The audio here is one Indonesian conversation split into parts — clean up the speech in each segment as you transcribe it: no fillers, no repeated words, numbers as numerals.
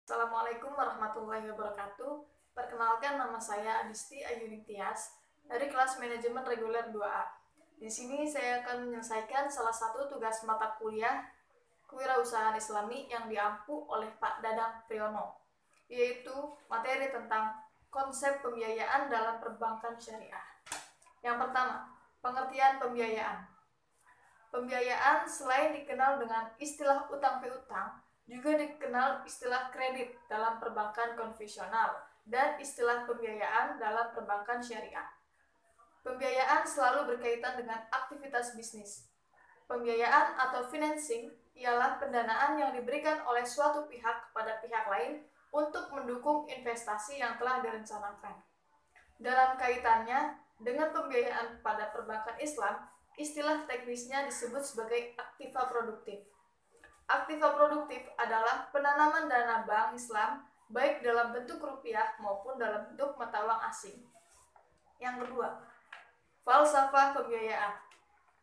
Assalamualaikum warahmatullahi wabarakatuh. Perkenalkan, nama saya Adisti Ayuni Tias dari kelas Manajemen Reguler 2A. Di sini saya akan menyelesaikan salah satu tugas mata kuliah Kewirausahaan Islami yang diampu oleh Pak Dadang Priyono, yaitu materi tentang konsep pembiayaan dalam perbankan syariah. Yang pertama, pengertian pembiayaan. Pembiayaan selain dikenal dengan istilah utang piutang, juga dikenal istilah kredit dalam perbankan konvensional dan istilah pembiayaan dalam perbankan syariah. Pembiayaan selalu berkaitan dengan aktivitas bisnis. Pembiayaan atau financing ialah pendanaan yang diberikan oleh suatu pihak kepada pihak lain untuk mendukung investasi yang telah direncanakan. Dalam kaitannya dengan pembiayaan pada perbankan Islam, istilah teknisnya disebut sebagai aktiva produktif. Aktiva produktif adalah penanaman dana bank Islam baik dalam bentuk rupiah maupun dalam bentuk mata uang asing. Yang kedua, falsafah pembiayaan.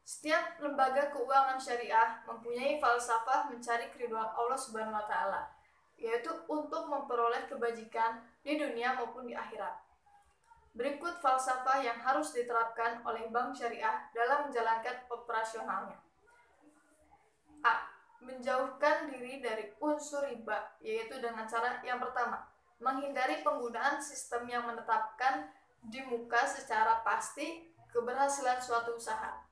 Setiap lembaga keuangan syariah mempunyai falsafah mencari keridhaan Allah Subhanahu wa taala, yaitu untuk memperoleh kebajikan di dunia maupun di akhirat. Berikut falsafah yang harus diterapkan oleh bank syariah dalam menjalankan operasionalnya. A. Menjauhkan diri dari unsur riba, yaitu dengan cara yang pertama, menghindari penggunaan sistem yang menetapkan di muka secara pasti keberhasilan suatu usaha.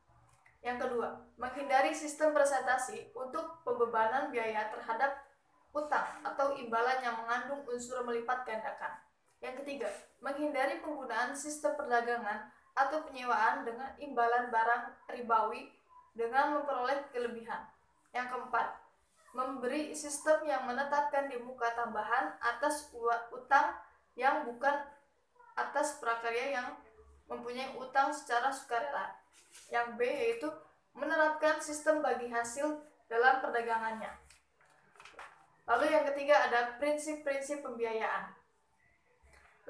Yang kedua, menghindari sistem presentasi untuk pembebanan biaya terhadap utang atau imbalan yang mengandung unsur melipat gandakan. Yang ketiga, menghindari penggunaan sistem perdagangan atau penyewaan dengan imbalan barang ribawi dengan memperoleh kelebihan. Yang keempat, memberi sistem yang menetapkan di muka tambahan atas utang yang bukan atas prakarya yang mempunyai utang secara sukarela. Yang B yaitu menerapkan sistem bagi hasil dalam perdagangannya. Lalu yang ketiga ada prinsip-prinsip pembiayaan.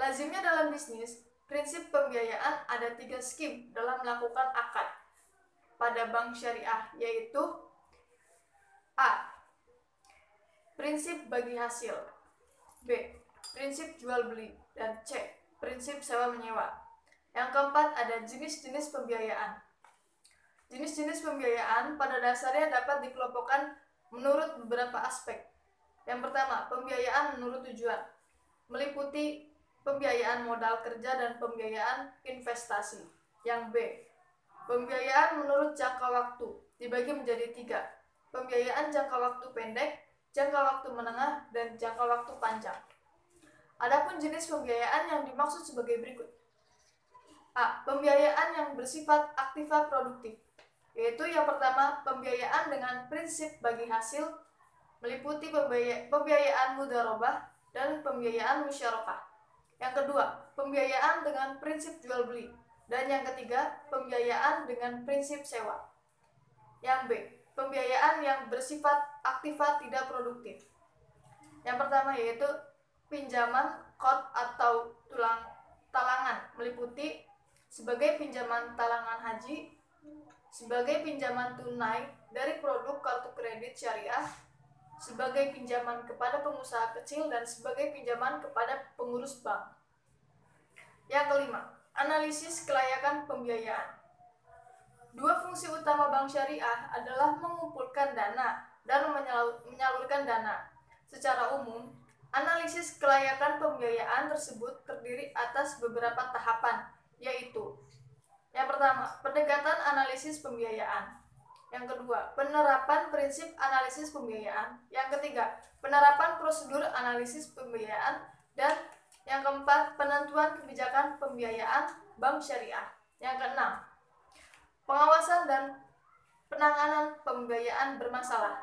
Lazimnya dalam bisnis, prinsip pembiayaan ada 3 skim dalam melakukan akad pada bank syariah, yaitu A. Prinsip bagi hasil, B. Prinsip jual beli, dan C. Prinsip sewa menyewa. Yang keempat ada jenis-jenis pembiayaan. Jenis-jenis pembiayaan pada dasarnya dapat dikelompokkan menurut beberapa aspek. Yang pertama, pembiayaan menurut tujuan, meliputi pembiayaan modal kerja dan pembiayaan investasi. Yang B, pembiayaan menurut jangka waktu, dibagi menjadi 3. Pembiayaan jangka waktu pendek, jangka waktu menengah, dan jangka waktu panjang. Adapun jenis pembiayaan yang dimaksud sebagai berikut. A. Pembiayaan yang bersifat aktiva produktif, yaitu yang pertama, pembiayaan dengan prinsip bagi hasil, meliputi pembiayaan mudharabah dan pembiayaan musyarakah. Yang kedua, pembiayaan dengan prinsip jual beli, dan yang ketiga, pembiayaan dengan prinsip sewa. Yang B, pembiayaan yang bersifat aktiva tidak produktif. Yang pertama yaitu pinjaman qard atau talangan, meliputi sebagai pinjaman talangan haji, sebagai pinjaman tunai dari produk kartu kredit syariah, sebagai pinjaman kepada pengusaha kecil, dan sebagai pinjaman kepada pengurus bank. Yang kelima, analisis kelayakan pembiayaan. 2 fungsi utama bank syariah adalah mengumpulkan dana dan menyalurkan dana. Secara umum, analisis kelayakan pembiayaan tersebut terdiri atas beberapa tahapan, yaitu yang pertama, pendekatan analisis pembiayaan. Yang kedua, penerapan prinsip analisis pembiayaan. Yang ketiga, penerapan prosedur analisis pembiayaan. Dan yang keempat, penentuan kebijakan pembiayaan bank syariah. Yang keenam, pengawasan dan penanganan pembiayaan bermasalah.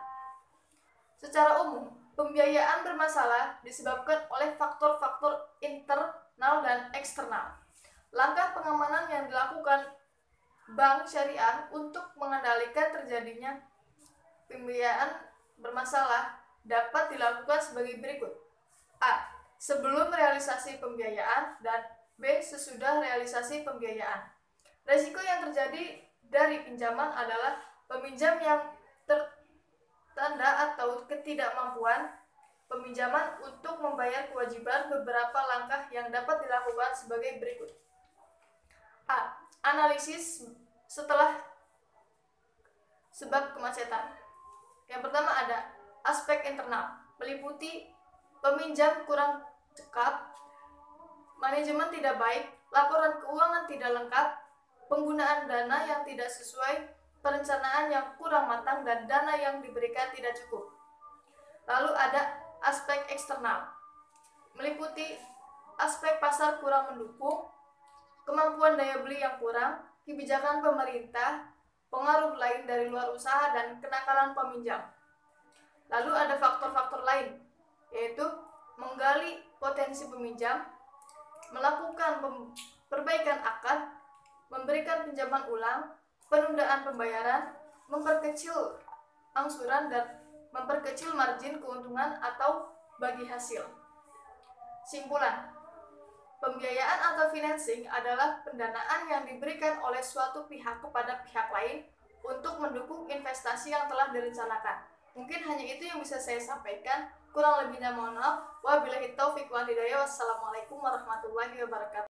Secara umum, pembiayaan bermasalah disebabkan oleh faktor-faktor internal dan eksternal. Langkah pengamanan yang dilakukan bank syariah untuk mengendalikan terjadinya pembiayaan bermasalah dapat dilakukan sebagai berikut. A. Sebelum realisasi pembiayaan, dan B. Sesudah realisasi pembiayaan. Risiko yang terjadi dari pinjaman adalah peminjam yang tertanda atau ketidakmampuan peminjaman untuk membayar kewajiban. Beberapa langkah yang dapat dilakukan sebagai berikut. A. Analisis setelah sebab kemacetan. Yang pertama ada aspek internal, meliputi peminjam kurang cekap, manajemen tidak baik, laporan keuangan tidak lengkap, penggunaan dana yang tidak sesuai, perencanaan yang kurang matang, dan dana yang diberikan tidak cukup. Lalu ada aspek eksternal, meliputi aspek pasar kurang mendukung, kemampuan daya beli yang kurang, kebijakan pemerintah, pengaruh lain dari luar usaha, dan kenakalan peminjam. Lalu ada faktor-faktor lain, yaitu menggali potensi peminjam, melakukan perbaikan akad, memberikan pinjaman ulang, penundaan pembayaran, memperkecil angsuran, dan memperkecil margin keuntungan atau bagi hasil. Simpulan, pembiayaan atau financing adalah pendanaan yang diberikan oleh suatu pihak kepada pihak lain untuk mendukung investasi yang telah direncanakan. Mungkin hanya itu yang bisa saya sampaikan. Kurang lebihnya mohon maaf. Wabillahi taufiq wal hidayah. Wassalamualaikum warahmatullahi wabarakatuh.